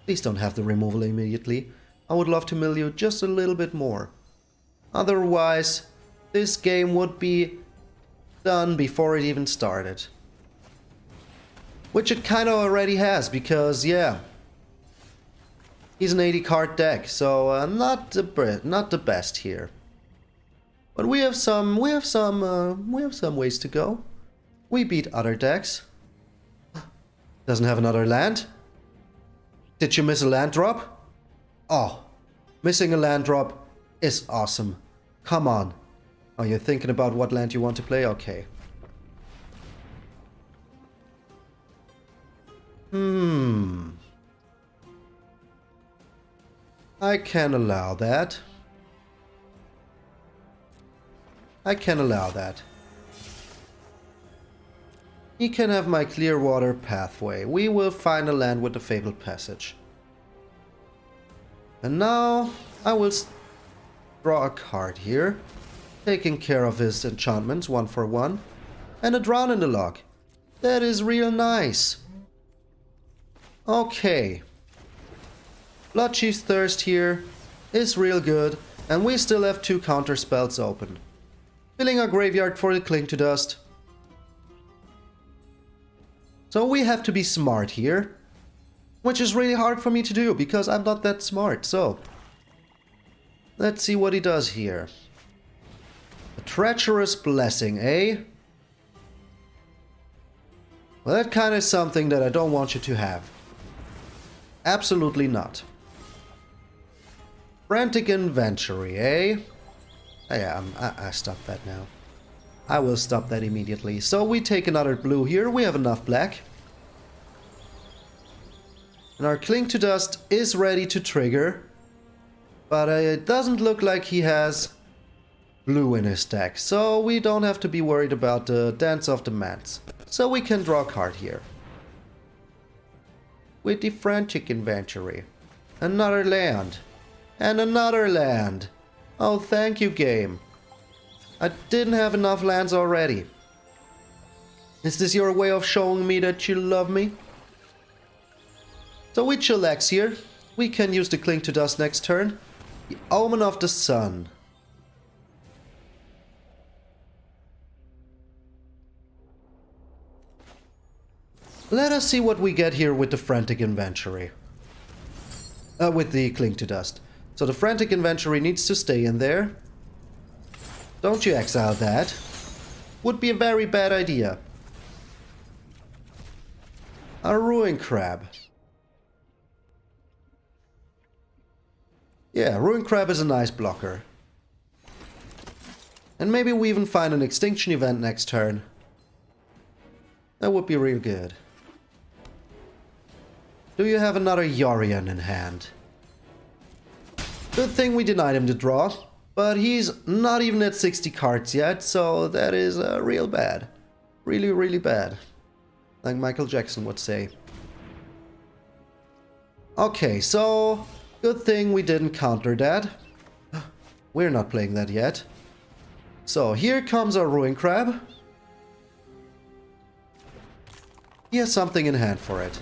Please don't have the removal immediately. I would love to mill you just a little bit more. Otherwise, this game would be done before it even started. Which it kind of already has, because, yeah. He's an 80 card deck, so not the best here. But we have some ways to go. We beat other decks. Doesn't have another land. Did you miss a land drop? Oh, missing a land drop is awesome. Come on. Oh, you're thinking about what land you want to play? Okay. I can allow that. I can allow that. He can have my Clearwater Pathway. We will find a land with the Fabled Passage. And now I will draw a card here. Taking care of his enchantments, 1 for 1. And a Drown in the Loch. That is real nice. Okay. Bloodchief's Thirst here is real good. And we still have 2 counter spells open. Filling our graveyard for the Cling to Dust. So we have to be smart here. Which is really hard for me to do because I'm not that smart. So let's see what he does here. A Treacherous Blessing, eh? Well, that kind of is something that I don't want you to have. Absolutely not. Frantic Inventory, eh? Yeah, I stop that now. I will stop that immediately. So we take another blue here. We have enough black. And our Cling to Dust is ready to trigger. But it doesn't look like he has blue in his deck. So we don't have to be worried about the Dance of the Mans. So we can draw a card here. With the Frantic Inventory. Another land. And another land. Oh, thank you, game. I didn't have enough lands already. Is this your way of showing me that you love me? So we chillax here. We can use the Cling to Dust next turn. The Omen of the Sun. Let us see what we get here with the Frantic Inventory. With the Cling to Dust. So the Frantic Inventory needs to stay in there. Don't you exile that. Would be a very bad idea. A Ruin Crab. Yeah, Ruin Crab is a nice blocker. And maybe we even find an Extinction Event next turn. That would be real good. Do you have another Yorion in hand? Good thing we denied him the draw, but he's not even at 60 cards yet, so that is real bad. Really, really bad. Like Michael Jackson would say. Okay, so good thing we didn't counter that. We're not playing that yet. So here comes our Ruin Crab. He has something in hand for it.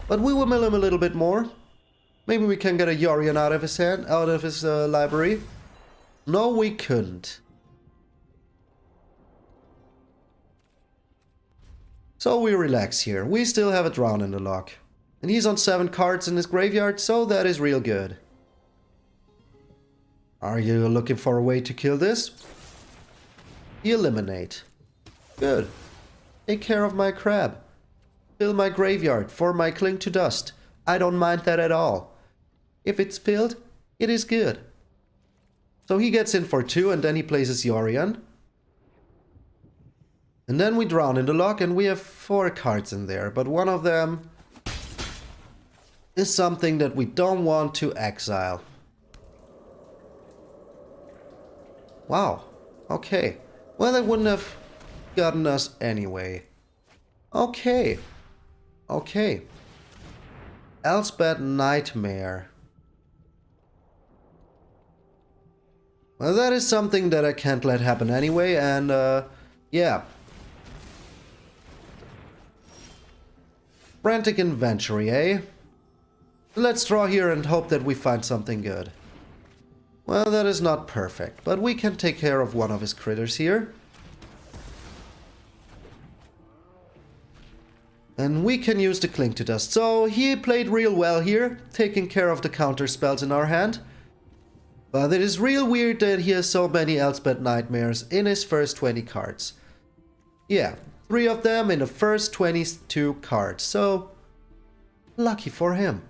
But we will mill him a little bit more. Maybe we can get a Yorion out of his hand, out of his library. No, we couldn't. So we relax here. We still have a Drown in the Loch. And he's on 7 cards in his graveyard, so that is real good. Are you looking for a way to kill this? Eliminate. Good. Take care of my crab. Fill my graveyard for my Cling to Dust. I don't mind that at all. If it's filled, it is good. So he gets in for 2 and then he plays his Yorion. And then we Drown in the Loch and we have 4 cards in there. But one of them is something that we don't want to exile. Wow. Okay. Well, that wouldn't have gotten us anyway. Okay. Okay. Elspeth Nightmare. Well, that is something that I can't let happen anyway, and yeah. Frantic Inventory, eh? Let's draw here and hope that we find something good. Well, that is not perfect, but we can take care of one of his critters here. And we can use the Cling to Dust. So he played real well here, taking care of the counter spells in our hand. But it is real weird that he has so many Elspeth Nightmares in his first 20 cards. Yeah, 3 of them in the first 22 cards. So, lucky for him.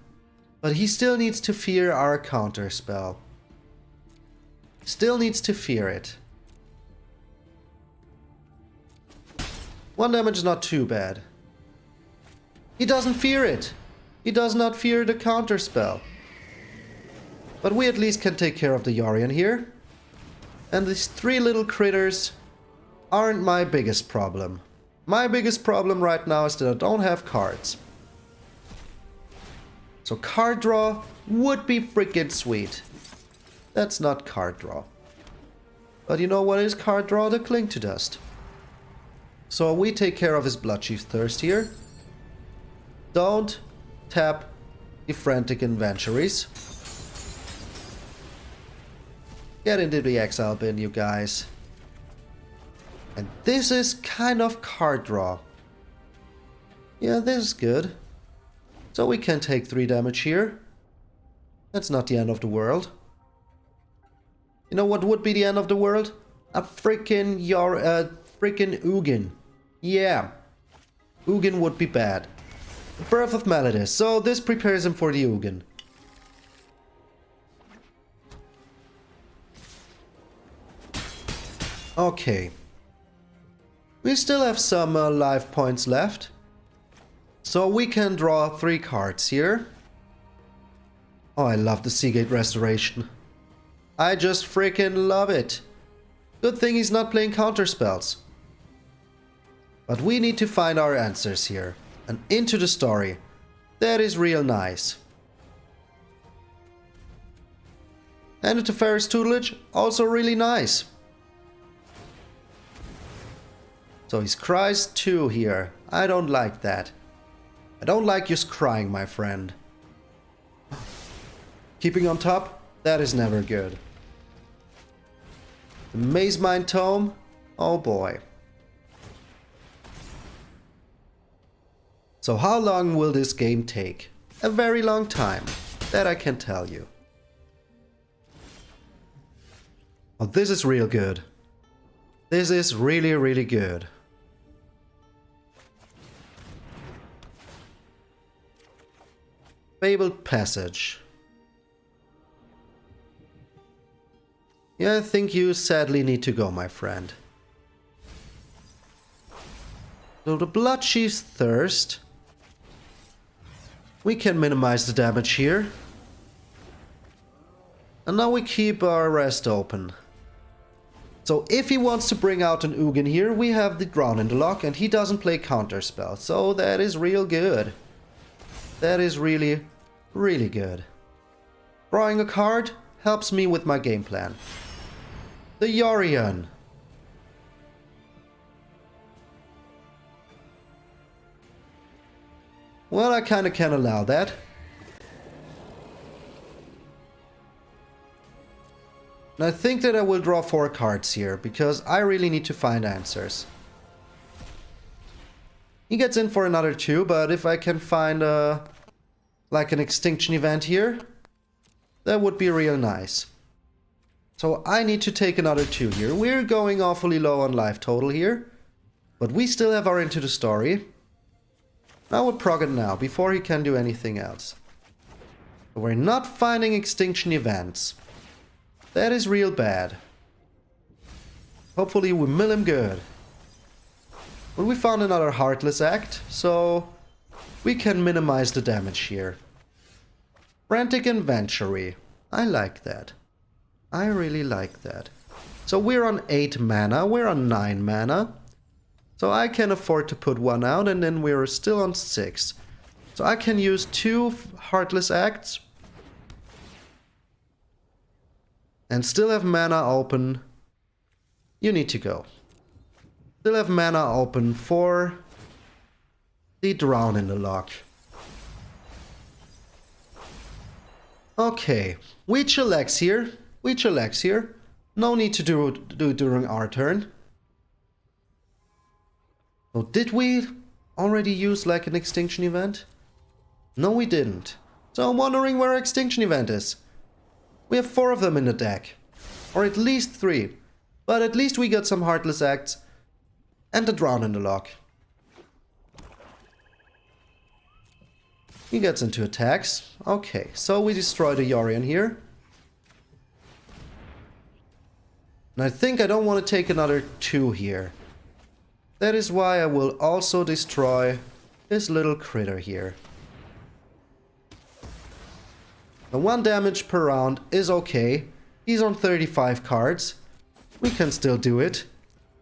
But he still needs to fear our counter spell. Still needs to fear it. 1 damage is not too bad. He doesn't fear it. He does not fear the counter spell. But we at least can take care of the Yorion here. And these 3 little critters aren't my biggest problem. My biggest problem right now is that I don't have cards. So card draw would be freaking sweet. That's not card draw. But you know what is card draw? The Cling to Dust. So we take care of his Bloodchief Thirst here. Don't tap the Frantic Inventories. Get into the exile bin, you guys. And this is kind of card draw. Yeah, this is good. So we can take 3 damage here. That's not the end of the world. You know what would be the end of the world? A freaking Ugin. Yeah. Ugin would be bad. Birth of Melodis. So this prepares him for the Ugin. Okay. We still have some life points left. So we can draw 3 cards here. Oh, I love the Seagate Restoration. I just freaking love it. Good thing he's not playing counterspells. But we need to find our answers here. And into the story. That is real nice. And into Ferris Tutelage, also really nice. So he's cries 2 here. I don't like that. I don't like you crying, my friend. Keeping on top? That is never good. The Maze Mind Tome? Oh boy. So how long will this game take? A very long time. That I can tell you. Oh, this is real good. This is really, really good. Fabled Passage. Yeah, I think you sadly need to go, my friend. So the Bloodchief's Thirst. We can minimize the damage here. And now we keep our rest open. So if he wants to bring out an Ugin here, we have the Drown in the lock, and he doesn't play counterspell. So that is real good. That is really, really good. Drawing a card helps me with my game plan. The Yorion. Well, I kinda can allow that. And I think that I will draw 4 cards here, because I really need to find answers. He gets in for another 2, but if I can find like an extinction event here, that would be real nice. So I need to take another 2 here. We're going awfully low on life total here, but we still have our Into the Story. I would prog it now, before he can do anything else. But we're not finding extinction events. That is real bad. Hopefully we mill him good. Well, we found another Heartless Act, so we can minimize the damage here. Frantic Inventory. I like that. I really like that. So we're on 8 mana, we're on 9 mana. So I can afford to put 1 out, and then we're still on 6. So I can use 2 Heartless Acts. And still have mana open. You need to go. Still have mana open for the Drown in the lock. Okay, we chillax here. We chillax here. No need to do during our turn. So did we already use like an extinction event? No, we didn't. So I'm wondering where our extinction event is. We have 4 of them in the deck. Or at least 3. But at least we got some Heartless Acts. And the Drown in the lock. He gets into attacks. Okay, so we destroy the Yorion here. And I think I don't want to take another 2 here. That is why I will also destroy this little critter here. The 1 damage per round is okay. He's on 35 cards. We can still do it.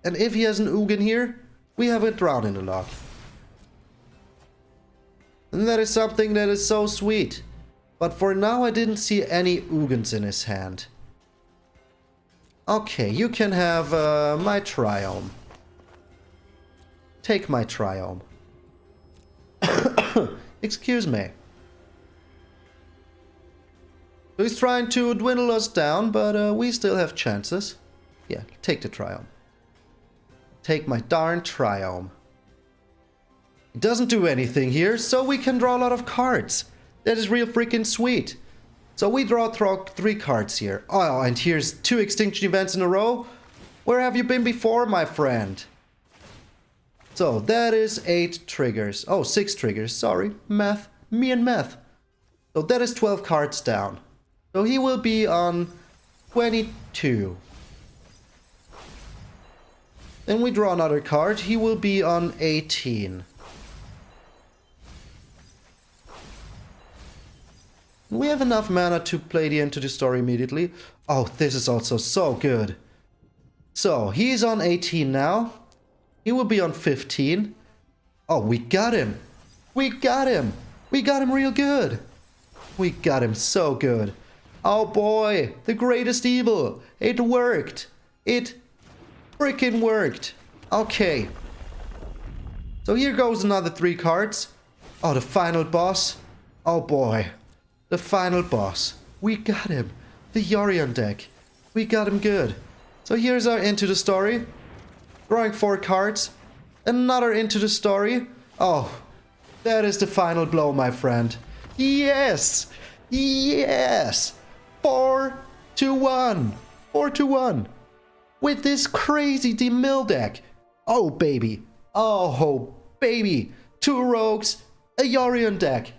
And if he has an Ugin here, we have a Drown in the lock. And that is something that is so sweet. But for now I didn't see any Ugins in his hand. Okay, you can have my Triome. Take my Triome. Excuse me. So he's trying to dwindle us down, but we still have chances. Yeah, take the Triome. Take my darn Triome. It doesn't do anything here, so we can draw a lot of cards. That is real freaking sweet. So we draw 3 cards here. Oh, and here's 2 extinction events in a row. Where have you been before, my friend? So that is 8 triggers. Oh, 6 triggers. Sorry. Math. Me and math. So that is 12 cards down. So he will be on 22. Then we draw another card. He will be on 18. We have enough mana to play the Into the Story immediately. Oh, this is also so good. So, he's on 18 now. He will be on 15. Oh, we got him. We got him. We got him real good. We got him so good. Oh boy, the greatest evil. It worked. It freaking worked. Okay. So here goes another 3 cards. Oh, the final boss. Oh boy. The final boss. We got him. The Yorion deck. We got him good. So here's our Into the Story. Drawing 4 cards. Another Into the Story. Oh, that is the final blow, my friend. Yes! Yes! 4-1. 4-1. With this crazy Demille deck. Oh, baby. Oh, baby. 2 rogues. A Yorion deck.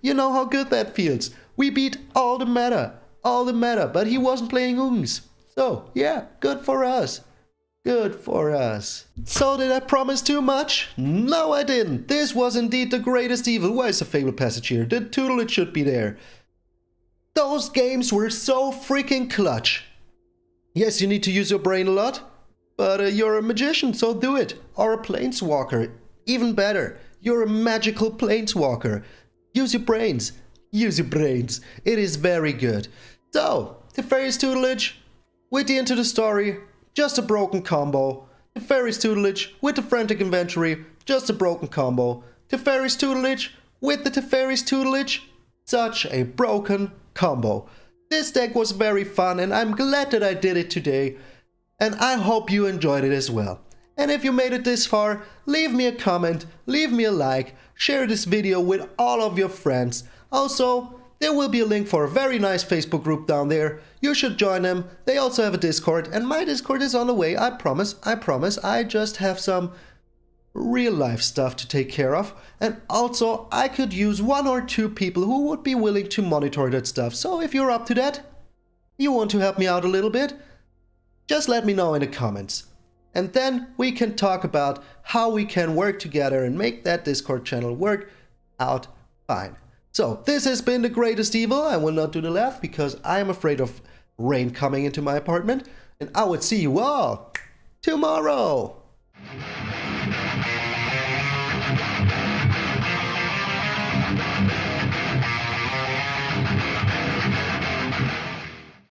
You know how good that feels. We beat all the meta. All the meta. But he wasn't playing Ungs. So, yeah. Good for us. Good for us. So, did I promise too much? No, I didn't. This was indeed the greatest evil. Why is the Fable Passage here? The tutelage should be there. Those games were so freaking clutch. Yes, you need to use your brain a lot. But you're a magician, so do it. Or a planeswalker. Even better. You're a magical planeswalker. Use your brains. Use your brains. It is very good. So, Teferi's tutelage with the Into the Story, just a broken combo. Teferi's tutelage with the Frantic Inventory, just a broken combo. Teferi's tutelage with the Teferi's tutelage, such a broken combo. This deck was very fun and I'm glad that I did it today. And I hope you enjoyed it as well. And if you made it this far, leave me a comment, leave me a like, share this video with all of your friends. Also, there will be a link for a very nice Facebook group down there. You should join them. They also have a Discord, and my Discord is on the way, I promise, I promise. I just have some real life stuff to take care of. And also, I could use 1 or 2 people who would be willing to monitor that stuff. So if you're up to that, you want to help me out a little bit, just let me know in the comments. And then we can talk about how we can work together and make that Discord channel work out fine. So, this has been the greatest evil. I will not do the laugh because I am afraid of rain coming into my apartment. And I will see you all tomorrow.